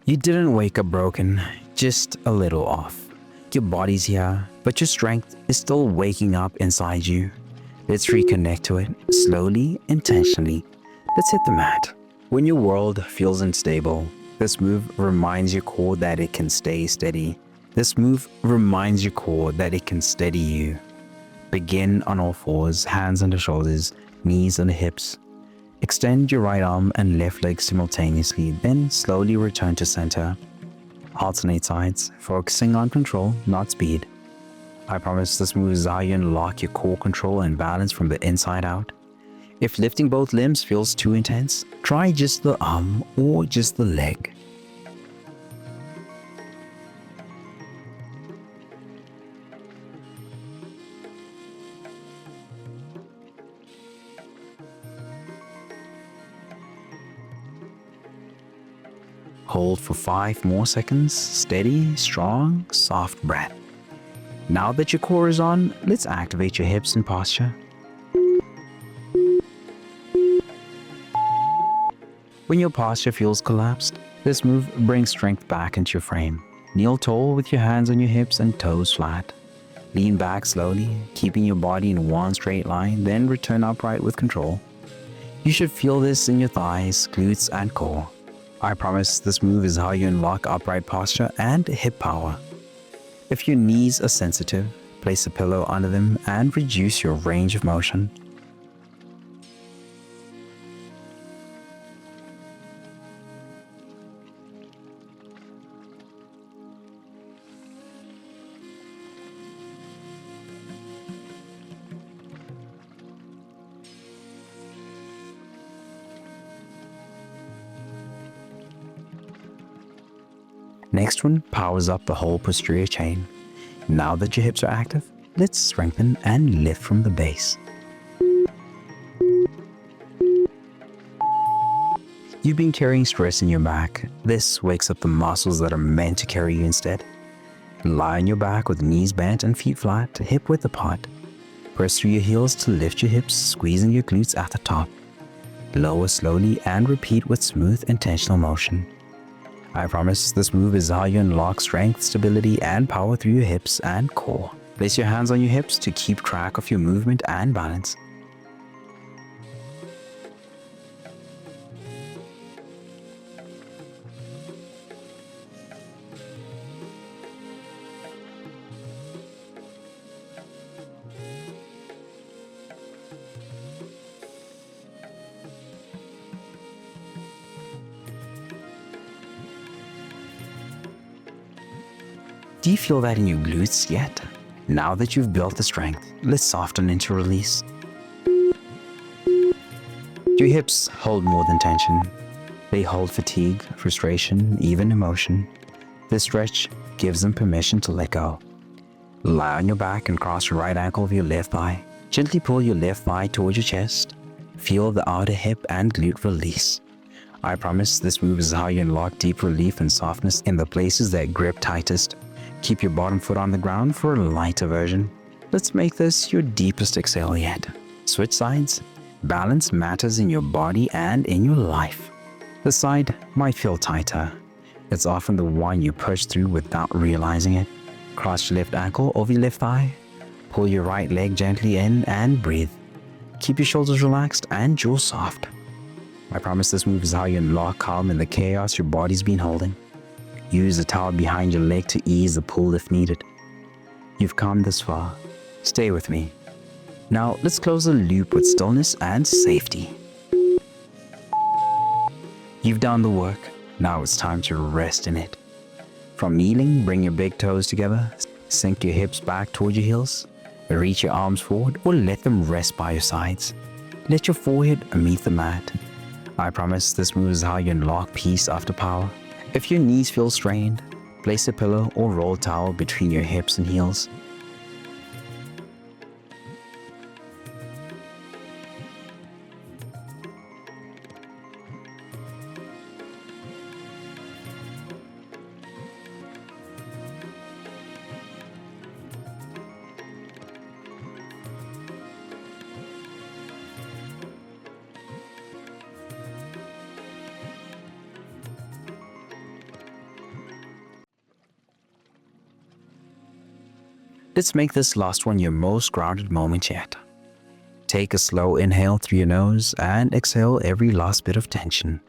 You didn't wake up broken, just a little off. Your body's here, but your strength is still waking up inside you. Let's reconnect to it, slowly, intentionally. Let's hit the mat. When your world feels unstable, this move reminds your core that it can stay steady. This move reminds your core that it can steady you. Begin on all fours, hands on the shoulders, knees on the hips. Extend your right arm and left leg simultaneously, then slowly return to center. Alternate sides, focusing on control, not speed. I promise this move is how you unlock your core control and balance from the inside out. If lifting both limbs feels too intense, try just the arm or just the leg. Hold for 5 more seconds, steady, strong, soft breath. Now that your core is on, let's activate your hips and posture. When your posture feels collapsed, this move brings strength back into your frame. Kneel tall with your hands on your hips and toes flat. Lean back slowly, keeping your body in one straight line, then return upright with control. You should feel this in your thighs, glutes, and core. I promise this move is how you unlock upright posture and hip power. If your knees are sensitive, place a pillow under them and reduce your range of motion. Next one powers up the whole posterior chain. Now that your hips are active, let's strengthen and lift from the base. You've been carrying stress in your back. This wakes up the muscles that are meant to carry you instead. Lie on your back with knees bent and feet flat, hip width apart. Press through your heels to lift your hips, squeezing your glutes at the top. Lower slowly and repeat with smooth, intentional motion. I promise this move is how you unlock strength, stability, and power through your hips and core. Place your hands on your hips to keep track of your movement and balance. Do you feel that in your glutes yet? Now that you've built the strength, let's soften into release. Your hips hold more than tension. They hold fatigue, frustration, even emotion. This stretch gives them permission to let go. Lie on your back and cross your right ankle over your left thigh. Gently pull your left thigh towards your chest. Feel the outer hip and glute release. I promise this move is how you unlock deep relief and softness in the places that grip tightest. Keep your bottom foot on the ground for a lighter version. Let's make this your deepest exhale yet. Switch sides. Balance matters in your body and in your life. The side might feel tighter. It's often the one you push through without realizing it. Cross your left ankle over your left thigh. Pull your right leg gently in and breathe. Keep your shoulders relaxed and jaw soft. I promise this move is how you unlock calm in the chaos your body's been holding. Use the towel behind your leg to ease the pull if needed. You've come this far. Stay with me. Now let's close the loop with stillness and safety. You've done the work. Now it's time to rest in it. From kneeling, bring your big toes together. Sink your hips back toward your heels. Reach your arms forward or let them rest by your sides. Let your forehead meet the mat. I promise this move is how you unlock peace after power. If your knees feel strained, place a pillow or roll towel between your hips and heels. Let's make this last one your most grounded moment yet. Take a slow inhale through your nose and exhale every last bit of tension.